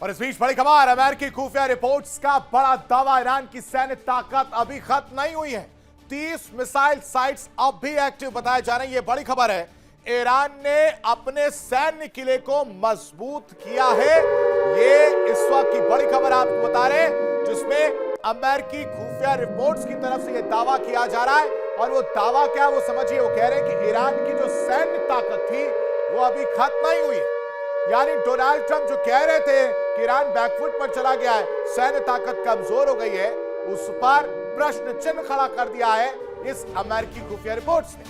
और इस बीच बड़ी खबर, अमेरिकी खुफिया रिपोर्ट्स का बड़ा दावा, ईरान की सैन्य ताकत अभी खत्म नहीं हुई है। 30 मिसाइल साइट्स अब भी एक्टिव बताए जा रहे हैं। ये बड़ी खबर है। ईरान ने अपने सैन्य किले को मजबूत किया है। ये इस वक्त की बड़ी खबर आपको बता रहे हैं, जिसमें अमेरिकी खुफिया रिपोर्ट्स की तरफ से यह दावा किया जा रहा है। और वो दावा क्या, वो समझिए, वो कह रहे हैं कि ईरान की जो सैन्य ताकत थी वो अभी खत्म नहीं हुई है। यानी डोनाल्ड ट्रंप जो कह रहे थे कि ईरान बैकफुट पर चला गया है, सैन्य ताकत कमजोर हो गई है, उस पर प्रश्न चिन्ह खड़ा कर दिया है इस अमेरिकी खुफिया रिपोर्ट्स ने।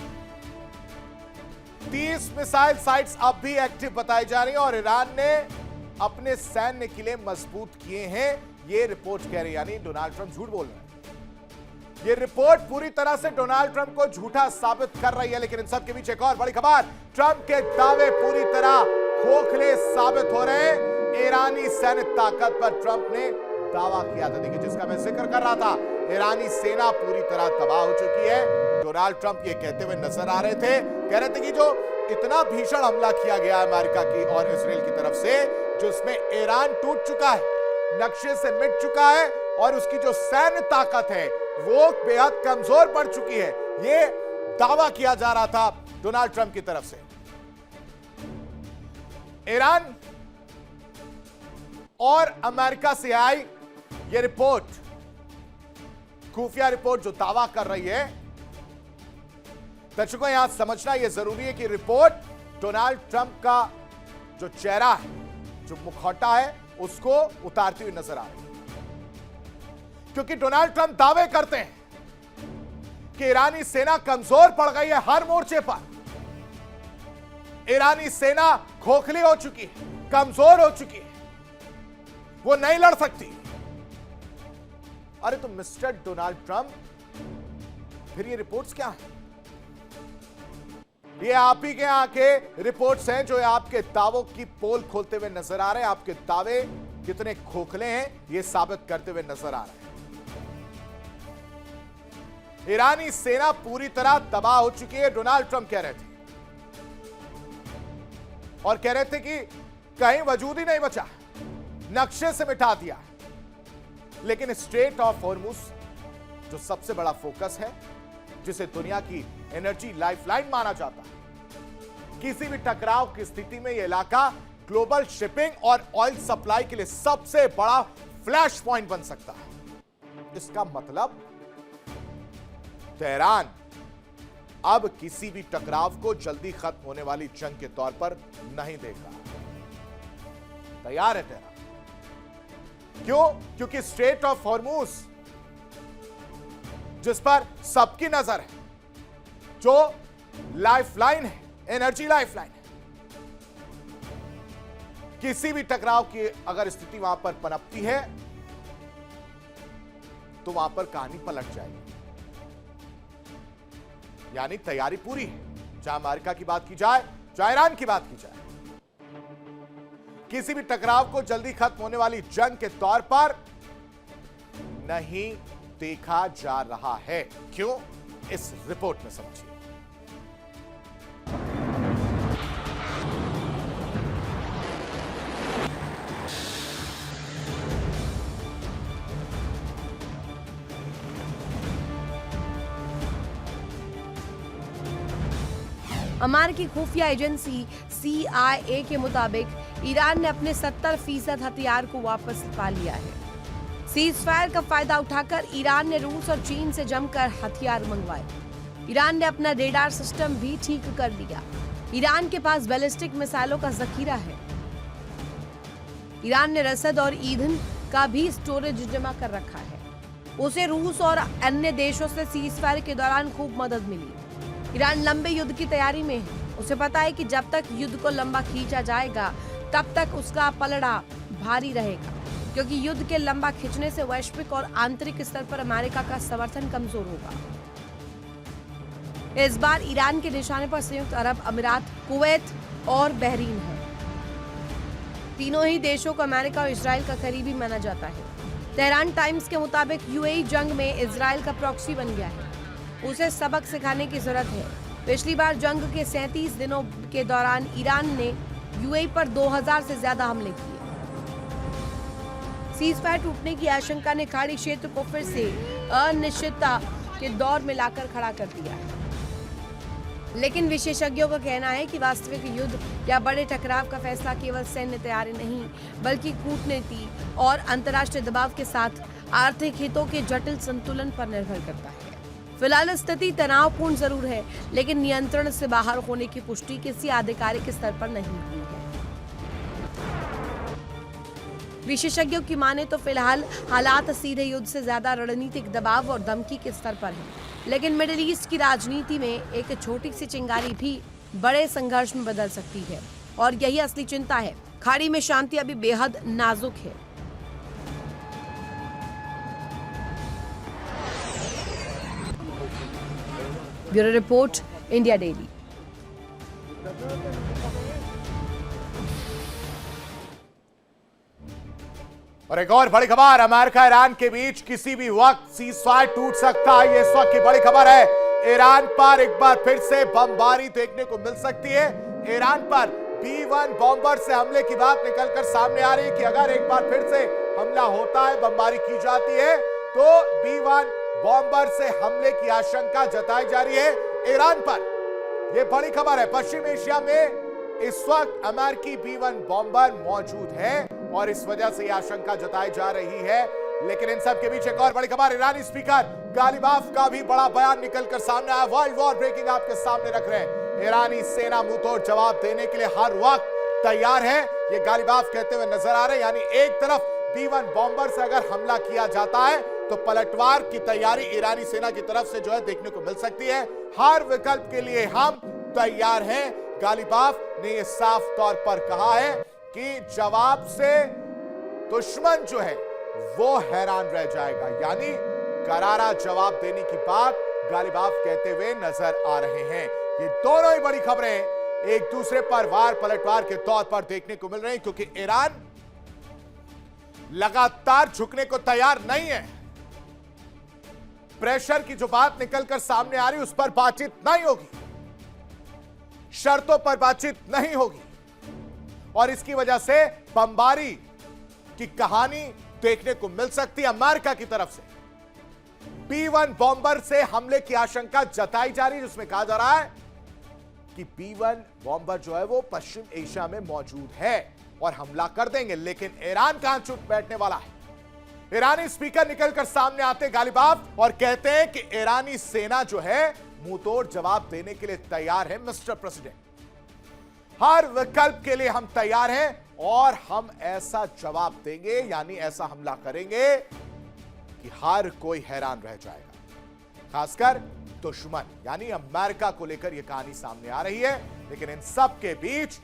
30 मिसाइल साइट्स अब भी एक्टिव बताई जा रही हैं और ईरान ने अपने सैन्य किले मजबूत किए हैं, ये रिपोर्ट कह रही है। यानी डोनाल्ड ट्रंप झूठ बोल रहे हैं। ये रिपोर्ट पूरी तरह से डोनाल्ड ट्रंप को झूठा साबित कर रही है। लेकिन इन सब के बीच एक और बड़ी खबर, ट्रंप के दावे पूरी तरह खोखले साबित हो रहे हैं। ईरानी सैन्य ताकत पर ट्रंप ने दावा किया था, देखिए, जिसका मैं जिक्र कर रहा था, ईरानी सेना पूरी तरह तबाह हो चुकी है। डोनाल्ड ट्रंप ये कहते हुए नजर आ रहे थे, कह रहे थे कि जो इतना भीषण हमला किया गया अमेरिका की और इसराइल की तरफ से, जिसमें ईरान टूट चुका है, नक्शे से मिट चुका है और उसकी जो सैन्य ताकत है वो बेहद कमजोर पड़ चुकी है, ये दावा किया जा रहा था डोनाल्ड ट्रंप की तरफ से। ईरान और अमेरिका से आई यह रिपोर्ट, खुफिया रिपोर्ट जो दावा कर रही है, दर्शकों यहां समझना यह जरूरी है कि रिपोर्ट डोनाल्ड ट्रंप का जो चेहरा है, जो मुखौटा है, उसको उतारती हुई नजर आ रही है। क्योंकि डोनाल्ड ट्रंप दावे करते हैं कि ईरानी सेना कमजोर पड़ गई है हर मोर्चे पर। ईरानी सेना खोखली हो चुकी है, कमजोर हो चुकी है, वो नहीं लड़ सकती। अरे तो मिस्टर डोनाल्ड ट्रंप, फिर ये रिपोर्ट्स क्या है? ये आप ही के यहां के रिपोर्ट्स हैं जो आपके दावों की पोल खोलते हुए नजर आ रहे हैं। आपके दावे कितने खोखले हैं ये साबित करते हुए नजर आ रहे हैं। ईरानी सेना पूरी तरह तबाह हो चुकी है, डोनाल्ड ट्रंप कह रहे थे, और कह रहे थे कि कहीं वजूद ही नहीं बचा, नक्शे से मिटा दिया। लेकिन स्ट्रेट ऑफ हॉर्मुज जो सबसे बड़ा फोकस है, जिसे दुनिया की एनर्जी लाइफलाइन माना जाता है, किसी भी टकराव की स्थिति में यह इलाका ग्लोबल शिपिंग और ऑयल सप्लाई के लिए सबसे बड़ा फ्लैश पॉइंट बन सकता है। इसका मतलब तेहरान अब किसी भी टकराव को जल्दी खत्म होने वाली जंग के तौर पर नहीं देगा। तैयार है तेहरान। क्यों? क्योंकि स्ट्रेट ऑफ हॉर्मुज जिस पर सबकी नजर है, जो लाइफलाइन है, एनर्जी लाइफलाइन है, किसी भी टकराव की अगर स्थिति वहां पर पनपती है तो वहां पर कहानी पलट जाएगी। यानी तैयारी पूरी है, चाहे अमेरिका की बात की जाए, चाहे ईरान की बात की जाए। किसी भी टकराव को जल्दी खत्म होने वाली जंग के तौर पर नहीं देखा जा रहा है। क्यों? इस रिपोर्ट में समझिए। अमेरिकी खुफिया एजेंसी CIA के मुताबिक ईरान ने अपने 70% हथियार को वापस पा लिया है। सीजफायर का फायदा उठाकर ईरान ने रूस और चीन से जमकर हथियार मंगवाए। ईरान ने अपना रेडार सिस्टम भी ठीक कर लिया। ईरान के पास बैलिस्टिक मिसाइलों का जखीरा है। ईरान ने रसद और ईंधन का भी स्टोरेज जमा कर रखा है। उसे रूस और अन्य देशों से सीजफायर के दौरान खूब मदद मिली। ईरान लंबे युद्ध की तैयारी में है। उसे पता है कि जब तक युद्ध को लंबा खींचा जाएगा तब तक उसका पलड़ा भारी रहेगा, क्योंकि युद्ध के लंबा खींचने से वैश्विक और आंतरिक स्तर पर अमेरिका का समर्थन कमजोर होगा। इस बार ईरान के निशाने पर संयुक्त अरब अमीरात, कुवैत और बहरीन है। तीनों ही देशों को अमेरिका और इजराइल का करीबी माना जाता है। तेहरान टाइम्स के मुताबिक UAE जंग में इजराइल का प्रॉक्सी बन गया है। उसे सबक सिखाने की जरूरत है। पिछली बार जंग के 37 दिनों के दौरान ईरान ने UAE पर 2000 से ज्यादा हमले किए। सीज़फायर टूटने की आशंका ने खाड़ी क्षेत्र को फिर से अनिश्चितता के दौर में लाकर खड़ा कर दिया है। लेकिन विशेषज्ञों का कहना है कि वास्तविक युद्ध या बड़े टकराव का फैसला केवल सैन्य तैयारी नहीं, बल्कि कूटनीति और अंतर्राष्ट्रीय दबाव के साथ आर्थिक हितों के जटिल संतुलन पर निर्भर करता है। फिलहाल स्थिति तनावपूर्ण जरूर है, लेकिन नियंत्रण से बाहर होने की पुष्टि किसी आधिकारिक स्तर पर नहीं हुई है। विशेषज्ञों की माने तो फिलहाल हालात सीधे युद्ध से ज्यादा रणनीतिक दबाव और धमकी के स्तर पर हैं। लेकिन मिडिल ईस्ट की राजनीति में एक छोटी सी चिंगारी भी बड़े संघर्ष में बदल सकती है, और यही असली चिंता है। खाड़ी में शांति अभी बेहद नाजुक है। Bureau report, India daily. और एक और बड़ी खबर, अमेरिका ईरान के बीच किसी भी वक्त सीज़फायर टूट सकता है। ये इस वक्त की बड़ी खबर है। ईरान पर एक बार फिर से बमबारी देखने को मिल सकती है। ईरान पर B-1 बॉम्बर से हमले की बात निकलकर सामने आ रही है कि अगर एक बार फिर से हमला होता है, बमबारी की जाती है, तो B-1 बॉम्बर से हमले की आशंका जताई जा रही है ईरान पर। यह बड़ी खबर है। पश्चिम एशिया में इस वक्त अमेरिकी B-1 बॉम्बर मौजूद है और इस वजह से यह आशंका जताई जा रही है। लेकिन इन सब के बीच एक और बड़ी खबर, ईरानी स्पीकर गालिबाफ का भी बड़ा बयान निकलकर सामने आया। वर्ल्ड वॉर ब्रेकिंग आपके सामने रख रहे हैं। ईरानी सेना मुंहतोड़ जवाब देने के लिए हर वक्त तैयार है, ये गालिबाफ कहते हुए नजर आ रहे हैं। यानी एक तरफ B-1 बॉम्बर से अगर हमला किया जाता है तो पलटवार की तैयारी ईरानी सेना की तरफ से जो है देखने को मिल सकती है। हर विकल्प के लिए हम तैयार हैं, गालिबाफ ने यह साफ तौर पर कहा है कि जवाब से दुश्मन जो है वो हैरान रह जाएगा। यानी करारा जवाब देने की बात गालिबाफ कहते हुए नजर आ रहे हैं। ये दोनों ही बड़ी खबरें एक दूसरे पर वार पलटवार के तौर पर देखने को मिल रही हैं, क्योंकि ईरान लगातार झुकने को तैयार नहीं है। प्रेशर की जो बात निकलकर सामने आ रही उस पर बातचीत नहीं होगी, शर्तों पर बातचीत नहीं होगी, और इसकी वजह से बमबारी की कहानी देखने को मिल सकती है अमेरिका की तरफ से। B-1 बॉम्बर से हमले की आशंका जताई जा रही है, जिसमें कहा जा रहा है कि B-1 बॉम्बर जो है वो पश्चिम एशिया में मौजूद है और हमला कर देंगे। लेकिन ईरान कहां चुप बैठने वाला है। ईरानी स्पीकर निकलकर सामने आते गालिबाफ और कहते हैं कि ईरानी सेना जो है मुंहतोड़ जवाब देने के लिए तैयार है। मिस्टर प्रेसिडेंट, हर विकल्प के लिए हम तैयार हैं और हम ऐसा जवाब देंगे, यानी ऐसा हमला करेंगे कि हर कोई हैरान रह जाएगा, खासकर दुश्मन यानी अमेरिका को लेकर यह कहानी सामने आ रही है। लेकिन इन सब के बीच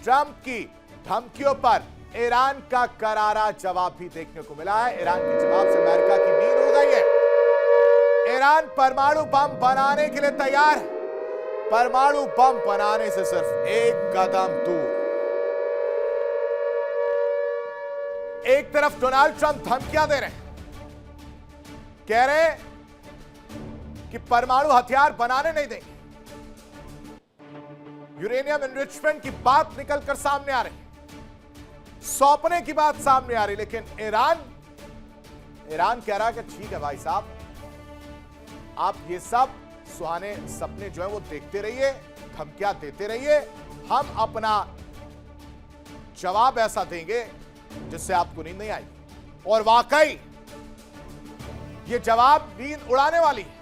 ट्रंप की धमकियों पर ईरान का करारा जवाब भी देखने को मिला है। ईरान के जवाब से अमेरिका की नींद उड़ गई है। ईरान परमाणु बम बनाने के लिए तैयार है। परमाणु बम बनाने से सिर्फ एक कदम दूर। एक तरफ डोनाल्ड ट्रंप धमकियां दे रहे हैं, कह रहे हैं कि परमाणु हथियार बनाने नहीं देंगे। यूरेनियम एनरिचमेंट की बात निकलकर सामने आ रही है, सौंपने की बात सामने आ रही। लेकिन ईरान कह रहा है कि ठीक है भाई साहब, आप ये सब सुहाने सपने जो है वो देखते रहिए, धमकियां देते रहिए, हम अपना जवाब ऐसा देंगे जिससे आपको नींद नहीं आएगी। और वाकई ये जवाब नींद उड़ाने वाली है।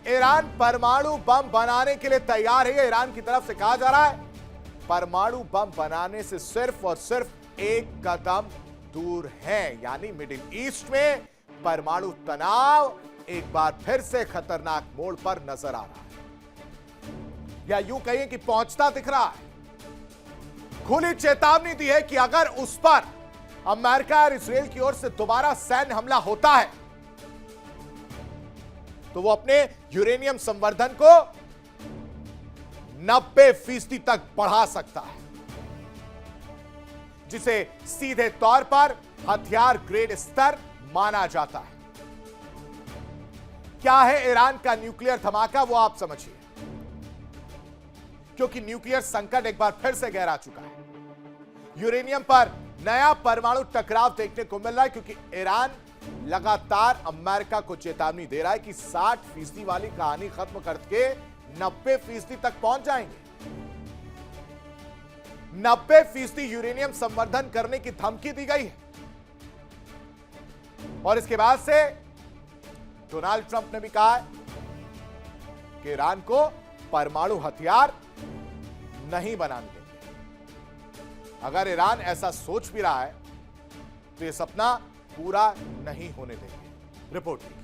ईरान परमाणु बम बनाने के लिए तैयार है। ईरान की तरफ से कहा जा रहा है परमाणु बम बनाने से सिर्फ और सिर्फ एक कदम दूर है। यानी मिडिल ईस्ट में परमाणु तनाव एक बार फिर से खतरनाक मोड़ पर नजर आ रहा है, या यूं कहिए कि पहुंचता दिख रहा है। खुली चेतावनी दी है कि अगर उस पर अमेरिका और इजरायल की ओर से दोबारा सैन्य हमला होता है तो वो अपने यूरेनियम संवर्धन को 90% तक बढ़ा सकता है, जिसे सीधे तौर पर हथियार ग्रेड स्तर माना जाता है। क्या है ईरान का न्यूक्लियर धमाका, वो आप समझिए, क्योंकि न्यूक्लियर संकट एक बार फिर से गहरा चुका है। यूरेनियम पर नया परमाणु टकराव देखने को मिल रहा है, क्योंकि ईरान लगातार अमेरिका को चेतावनी दे रहा है कि 60% वाली कहानी खत्म करके 90% तक पहुंच जाएंगे। 90% यूरेनियम संवर्धन करने की धमकी दी गई है। और इसके बाद से डोनाल्ड ट्रंप ने भी कहा है कि ईरान को परमाणु हथियार नहीं बनाने देंगे। अगर ईरान ऐसा सोच भी रहा है तो यह सपना पूरा नहीं होने देंगे। रिपोर्ट देखिए।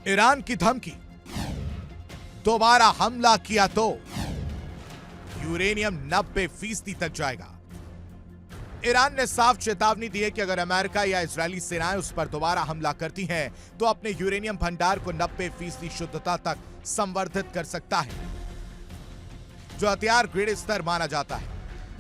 ईरान की धमकी, दोबारा हमला किया तो यूरेनियम 90% तक जाएगा। ईरान ने साफ चेतावनी दी है कि अगर अमेरिका या इजरायली सेनाएं उस पर दोबारा हमला करती हैं तो अपने यूरेनियम भंडार को 90% शुद्धता तक संवर्धित कर सकता है, जो हथियार ग्रेड स्तर माना जाता है।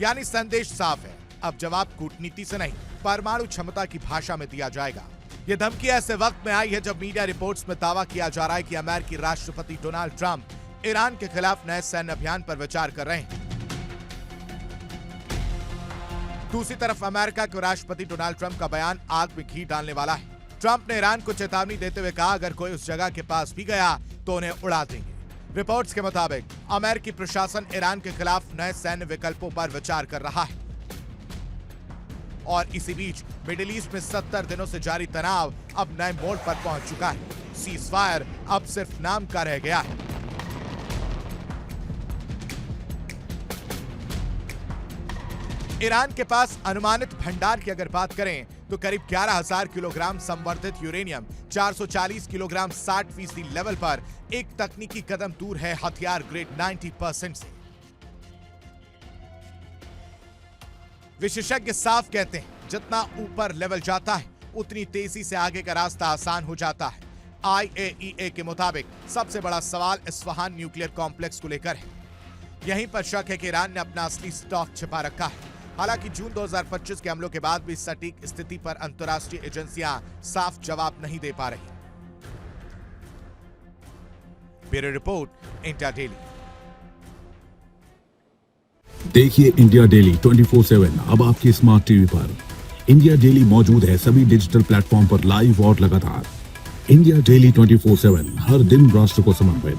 यानी संदेश साफ है, अब जवाब कूटनीति से नहीं, परमाणु क्षमता की भाषा में दिया जाएगा। यह धमकी ऐसे वक्त में आई है जब मीडिया रिपोर्ट्स में दावा किया जा रहा है कि अमेरिकी राष्ट्रपति डोनाल्ड ट्रंप ईरान के खिलाफ नए सैन्य अभियान पर विचार कर रहे हैं। दूसरी तरफ अमेरिका के राष्ट्रपति डोनाल्ड ट्रंप का बयान आग में घी डालने वाला है। ट्रंप ने ईरान को चेतावनी देते हुए कहा, अगर कोई उस जगह के पास भी गया तो उन्हें उड़ा देंगे। रिपोर्ट्स के मुताबिक अमेरिकी प्रशासन ईरान के खिलाफ नए सैन्य विकल्पों पर विचार कर रहा है। और इसी बीच मिडिल ईस्ट में 70 दिनों से जारी तनाव अब नए मोड़ पर पहुंच चुका है। सीज फायर अब सिर्फ नाम का रह गया है। ईरान के पास अनुमानित भंडार की अगर बात करें तो करीब 11,000 किलोग्राम संवर्धित यूरेनियम 440 किलोग्राम 60% लेवल पर एक तकनीकी कदम दूर है हथियार ग्रेड 90% से। विशेषज्ञ साफ कहते हैं, जितना ऊपर लेवल जाता है उतनी तेजी से आगे का रास्ता आसान हो जाता है। IAEA के मुताबिक सबसे बड़ा सवाल इस्फहान न्यूक्लियर कॉम्प्लेक्स को लेकर है। यहीं पर शक है कि ईरान ने अपना असली स्टॉक छिपा रखा है। हालांकि जून 2025 के हमलों के बाद भी सटीक स्थिति पर अंतर्राष्ट्रीय एजेंसियां साफ जवाब नहीं दे पा रही। Bureau report, India daily. देखिए इंडिया डेली 24/7 अब आपकी स्मार्ट टीवी पर। इंडिया डेली मौजूद है सभी डिजिटल प्लेटफॉर्म पर लाइव और लगातार। इंडिया डेली 24/7 हर दिन राष्ट्र को समर्पित।